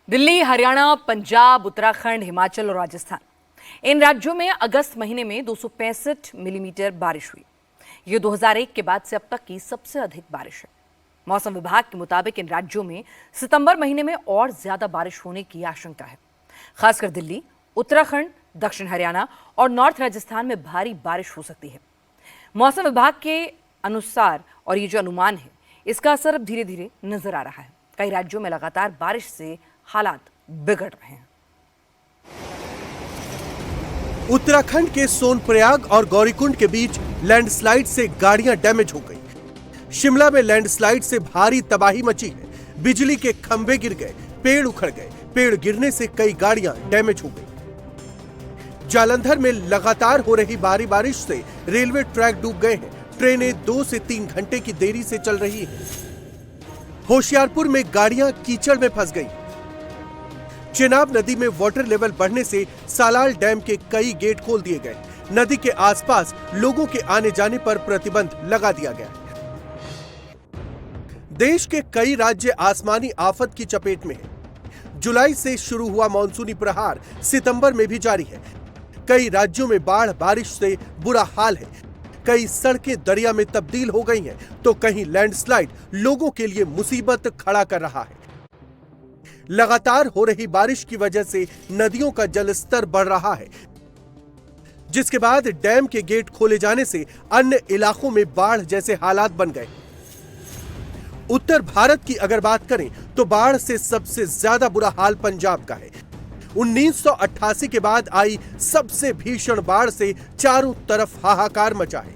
दिल्ली, हरियाणा, पंजाब, उत्तराखंड, हिमाचल और राजस्थान, इन राज्यों में अगस्त महीने में 265 मिलीमीटर बारिश हुई। ये 2001 के बाद से अब तक की सबसे अधिक बारिश है। मौसम विभाग के मुताबिक इन राज्यों में सितंबर महीने में और ज्यादा बारिश होने की आशंका है। खासकर दिल्ली, उत्तराखंड, दक्षिण हरियाणा और नॉर्थ राजस्थान में भारी बारिश हो सकती है। मौसम विभाग के अनुसार और ये जो अनुमान है, इसका असर अब धीरे धीरे नजर आ रहा है। कई राज्यों में लगातार बारिश से हालात बिगड़ रहे हैं। उत्तराखंड के सोनप्रयाग और गौरीकुंड के बीच लैंडस्लाइड से गाड़ियां डैमेज हो गई। शिमला में लैंडस्लाइड से भारी तबाही मची है। बिजली के खंभे गिर गए, पेड़ उखड़ गए। पेड़ गिरने से कई गाड़ियां डैमेज हो गई। जालंधर में लगातार हो रही भारी बारिश से रेलवे ट्रैक डूब गए हैं। ट्रेनें 2 से 3 घंटे की देरी से चल रही हैं। होशियारपुर में गाड़ियां कीचड़ में फंस गई। चेनाब नदी में वाटर लेवल बढ़ने से सालाल डैम के कई गेट खोल दिए गए। नदी के आसपास लोगों के आने जाने पर प्रतिबंध लगा दिया गया। देश के कई राज्य आसमानी आफत की चपेट में हैं। जुलाई से शुरू हुआ मानसूनी प्रहार सितंबर में भी जारी है। कई राज्यों में बाढ़ बारिश से बुरा हाल है। कई सड़कें दरिया में तब्दील हो गई हैं, तो कहीं लैंडस्लाइड लोगों के लिए मुसीबत खड़ा कर रहा है। लगातार हो रही बारिश की वजह से नदियों का जलस्तर बढ़ रहा है, जिसके बाद डैम के गेट खोले जाने से अन्य इलाकों में बाढ़ जैसे हालात बन गए। उत्तर भारत की अगर बात करें तो बाढ़ से सबसे ज्यादा बुरा हाल पंजाब का है। 1988 के बाद आई सबसे भीषण बाढ़ से चारों तरफ हाहाकार मचा है।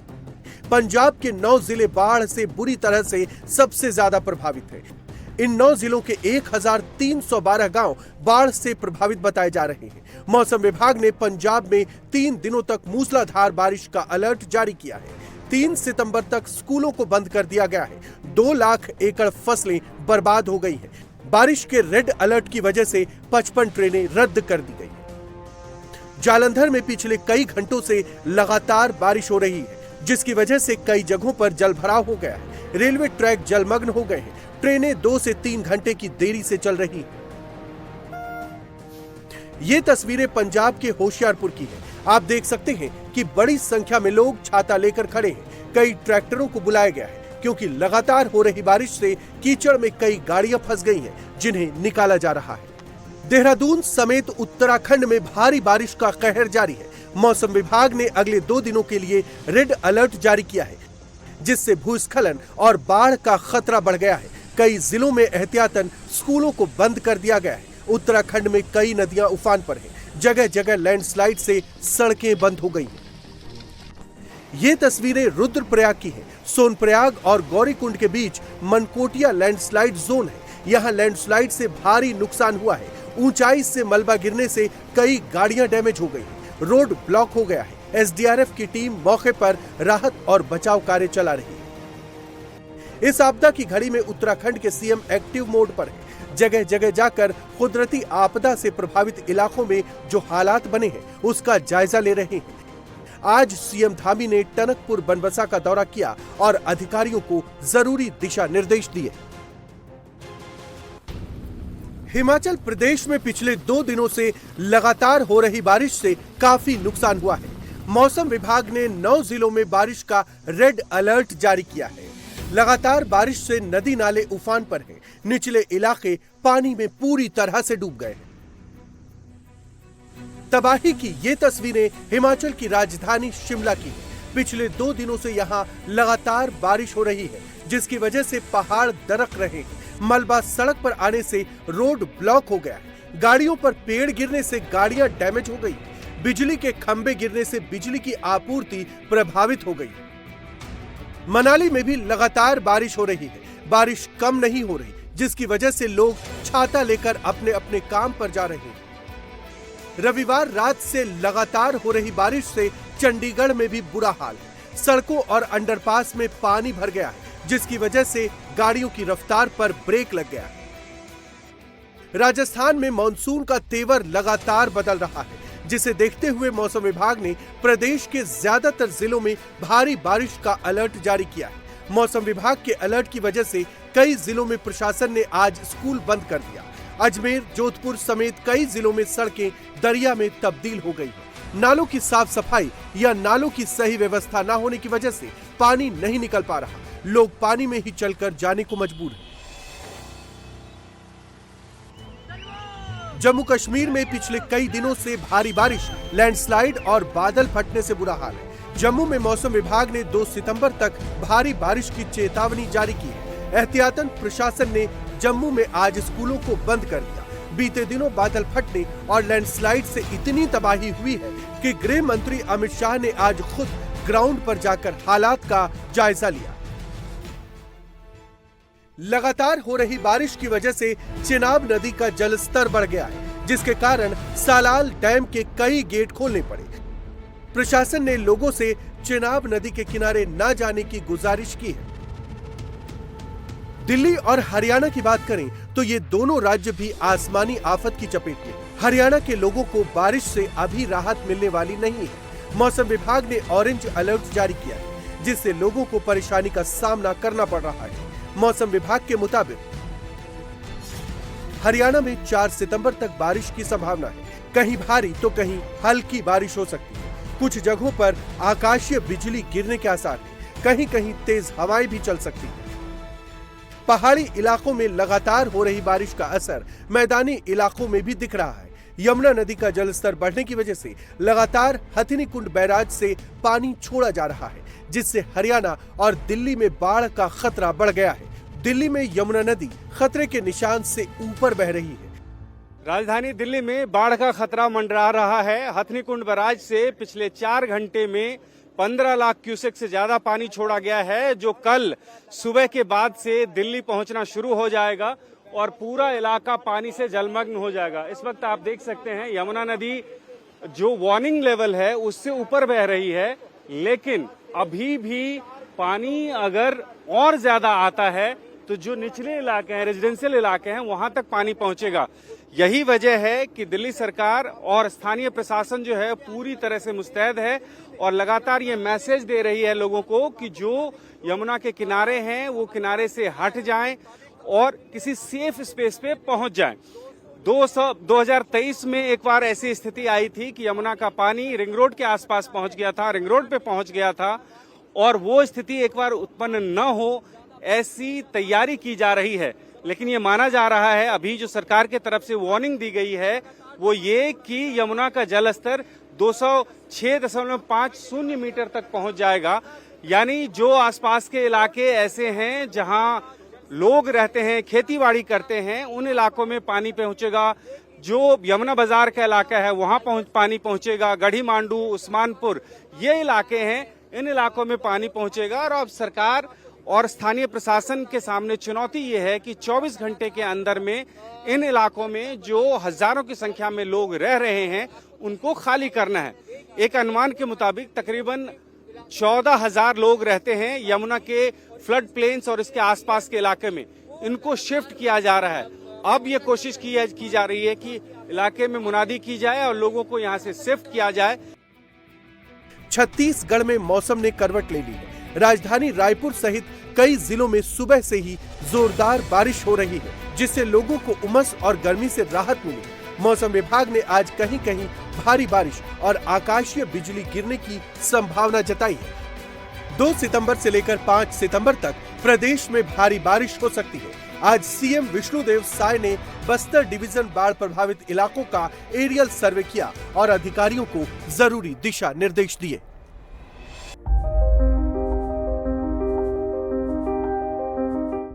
पंजाब के 9 जिले बाढ़ से बुरी तरह से सबसे ज्यादा प्रभावित हैं। इन 9 जिलों के 1312 गांव बाढ़ से प्रभावित बताए जा रहे हैं। मौसम विभाग ने पंजाब में 3 दिनों तक मूसलाधार बारिश का अलर्ट जारी किया है। 3 सितंबर तक स्कूलों को बंद कर दिया गया है। 2 लाख एकड़ फसलें बर्बाद हो गई हैं। बारिश के रेड अलर्ट की वजह से 55 ट्रेनें रद्द कर दी गई। जालंधर में पिछले कई घंटों से लगातार बारिश हो रही है, जिसकी वजह से कई जगहों पर जलभराव हो गया है। रेलवे ट्रैक जलमग्न हो गए हैं। ट्रेनें 2 से 3 घंटे की देरी से चल रही हैं। ये तस्वीरें पंजाब के होशियारपुर की हैं। आप देख सकते हैं कि बड़ी संख्या में लोग छाता लेकर खड़े हैं। कई ट्रैक्टरों को बुलाया गया है, क्योंकि लगातार हो रही बारिश से कीचड़ में कई गाड़ियां फंस गई हैं, जिन्हें निकाला जा रहा है। देहरादून समेत उत्तराखंड में भारी बारिश का कहर जारी है। मौसम विभाग ने अगले 2 दिनों के लिए रेड अलर्ट जारी किया है, जिससे भूस्खलन और बाढ़ का खतरा बढ़ गया है। कई जिलों में एहतियातन स्कूलों को बंद कर दिया गया है। उत्तराखंड में कई नदियां उफान पर हैं। जगह जगह लैंडस्लाइड से सड़कें बंद हो गई हैं। ये तस्वीरें रुद्रप्रयाग की हैं। सोनप्रयाग और गौरीकुंड के बीच मनकोटिया लैंडस्लाइड जोन है। यहाँ लैंडस्लाइड से भारी नुकसान हुआ है। ऊंचाई से मलबा गिरने से कई गाड़ियां डैमेज हो गई हैं। रोड ब्लॉक हो गया है। एसडीआरएफ की टीम मौके पर राहत और बचाव कार्य चला रही है। इस आपदा की घड़ी में उत्तराखंड के सीएम एक्टिव मोड पर है। जगह जगह जाकर कुदरती आपदा से प्रभावित इलाकों में जो हालात बने हैं, उसका जायजा ले रहे हैं। आज सीएम धामी ने टनकपुर बनबसा का दौरा किया और अधिकारियों को जरूरी दिशा निर्देश दिए। हिमाचल प्रदेश में पिछले 2 दिनों से लगातार हो रही बारिश से काफी नुकसान हुआ है। मौसम विभाग ने 9 जिलों में बारिश का रेड अलर्ट जारी किया है। लगातार बारिश से नदी नाले उफान पर हैं। निचले इलाके पानी में पूरी तरह से डूब गए हैं। तबाही की ये तस्वीरें हिमाचल की राजधानी शिमला की हैं। पिछले 2 दिनों से यहाँ लगातार बारिश हो रही है, जिसकी वजह से पहाड़ दरक रहे हैं। मलबा सड़क पर आने से रोड ब्लॉक हो गया है। गाड़ियों पर पेड़ गिरने से गाड़ियां डैमेज हो गई। बिजली के खंभे गिरने से बिजली की आपूर्ति प्रभावित हो गई। मनाली में भी लगातार बारिश हो रही है। बारिश कम नहीं हो रही, जिसकी वजह से लोग छाता लेकर अपने अपने काम पर जा रहे हैं। रविवार रात से लगातार हो रही बारिश से चंडीगढ़ में भी बुरा हाल है। सड़कों और अंडरपास में पानी भर गया है, जिसकी वजह से गाड़ियों की रफ्तार पर ब्रेक लग गया है। राजस्थान में मानसून का तेवर लगातार बदल रहा है, जिसे देखते हुए मौसम विभाग ने प्रदेश के ज्यादातर जिलों में भारी बारिश का अलर्ट जारी किया है। मौसम विभाग के अलर्ट की वजह से कई जिलों में प्रशासन ने आज स्कूल बंद कर दिया। अजमेर, जोधपुर समेत कई जिलों में सड़कें दरिया में तब्दील हो गई हैं। नालों की साफ सफाई या नालों की सही व्यवस्था न होने की वजह से पानी नहीं निकल पा रहा। लोग पानी में ही चलकर जाने को मजबूर हैं। जम्मू कश्मीर में पिछले कई दिनों से भारी बारिश, लैंडस्लाइड और बादल फटने से बुरा हाल है। जम्मू में मौसम विभाग ने 2 सितंबर तक भारी बारिश की चेतावनी जारी की है। एहतियातन प्रशासन ने जम्मू में आज स्कूलों को बंद कर दिया। बीते दिनों बादल फटने और लैंडस्लाइड से इतनी तबाही हुई है कि गृह मंत्री अमित शाह ने आज खुद ग्राउंड पर जाकर हालात का जायजा लिया। लगातार हो रही बारिश की वजह से चिनाब नदी का जलस्तर बढ़ गया है, जिसके कारण सालाल डैम के कई गेट खोलने पड़े। प्रशासन ने लोगों से चिनाब नदी के किनारे न जाने की गुजारिश की है। दिल्ली और हरियाणा की बात करें तो ये दोनों राज्य भी आसमानी आफत की चपेट में। हरियाणा के लोगों को बारिश से अभी राहत मिलने वाली नहीं है। मौसम विभाग ने ऑरेंज अलर्ट जारी किया है, जिससे लोगों को परेशानी का सामना करना पड़ रहा है। मौसम विभाग के मुताबिक हरियाणा में 4 सितंबर तक बारिश की संभावना है। कहीं भारी तो कहीं हल्की बारिश हो सकती है। कुछ जगहों पर आकाशीय बिजली गिरने के आसार हैं। कहीं कहीं तेज हवाएं भी चल सकती हैं। पहाड़ी इलाकों में लगातार हो रही बारिश का असर मैदानी इलाकों में भी दिख रहा है। यमुना नदी का जलस्तर बढ़ने की वजह से लगातार हथिनीकुंड बैराज से पानी छोड़ा जा रहा है, जिससे हरियाणा और दिल्ली में बाढ़ का खतरा बढ़ गया है। दिल्ली में यमुना नदी खतरे के निशान से ऊपर बह रही है। राजधानी दिल्ली में बाढ़ का खतरा मंडरा रहा है। हथनीकुंड बैराज से पिछले 4 घंटे में 15 लाख क्यूसेक से ज्यादा पानी छोड़ा गया है, जो कल सुबह के बाद से दिल्ली पहुंचना शुरू हो जाएगा और पूरा इलाका पानी से जलमग्न हो जाएगा। इस वक्त आप देख सकते हैं यमुना नदी जो वार्निंग लेवल है उससे ऊपर बह रही है, लेकिन अभी भी पानी अगर और ज्यादा आता है तो जो निचले इलाके हैं, रेजिडेंशियल इलाके हैं, वहां तक पानी पहुंचेगा। यही वजह है कि दिल्ली सरकार और स्थानीय प्रशासन जो है पूरी तरह से मुस्तैद है और लगातार ये मैसेज दे रही है लोगों को कि जो यमुना के किनारे हैं वो किनारे से हट जाएं और किसी सेफ स्पेस पे पहुंच जाएं। 2023 में एक बार ऐसी स्थिति आई थी कि यमुना का पानी रिंग रोड के आसपास पहुंच गया था, रिंग रोड पे पहुंच गया था और वो स्थिति एक बार उत्पन्न न हो, ऐसी तैयारी की जा रही है। लेकिन ये माना जा रहा है, अभी जो सरकार के तरफ से वार्निंग दी गई है वो ये कि यमुना का जलस्तर 206.50 मीटर तक पहुंच जाएगा। यानी जो आसपास के इलाके ऐसे हैं जहां लोग रहते हैं, खेतीबाड़ी करते हैं, उन इलाकों में पानी पहुंचेगा। जो यमुना बाजार का इलाका है वहां पानी पहुंचेगा। गढ़ी मांडू, उस्मानपुर ये इलाके हैं, इन इलाकों में पानी पहुंचेगा। और अब सरकार और स्थानीय प्रशासन के सामने चुनौती ये है कि 24 घंटे के अंदर में इन इलाकों में जो हजारों की संख्या में लोग रह रहे हैं उनको खाली करना है। एक अनुमान के मुताबिक तकरीबन 14,000 लोग रहते हैं यमुना के फ्लड प्लेन्स और इसके आसपास के इलाके में। इनको शिफ्ट किया जा रहा है। अब ये कोशिश की जा रही है कि इलाके में मुनादी की जाए और लोगों को यहाँ से शिफ्ट किया जाए। छत्तीसगढ़ में मौसम ने करवट ले ली है। राजधानी रायपुर सहित कई जिलों में सुबह से ही जोरदार बारिश हो रही है, जिससे लोगों को उमस और गर्मी से राहत मिली। मौसम विभाग ने आज कहीं कहीं भारी बारिश और आकाशीय बिजली गिरने की संभावना जताई है। 2 सितंबर से लेकर 5 सितंबर तक प्रदेश में भारी बारिश हो सकती है। आज सीएम विष्णुदेव साय ने बस्तर डिवीजन बाढ़ प्रभावित इलाकों का एरियल सर्वे किया और अधिकारियों को जरूरी दिशा निर्देश दिए।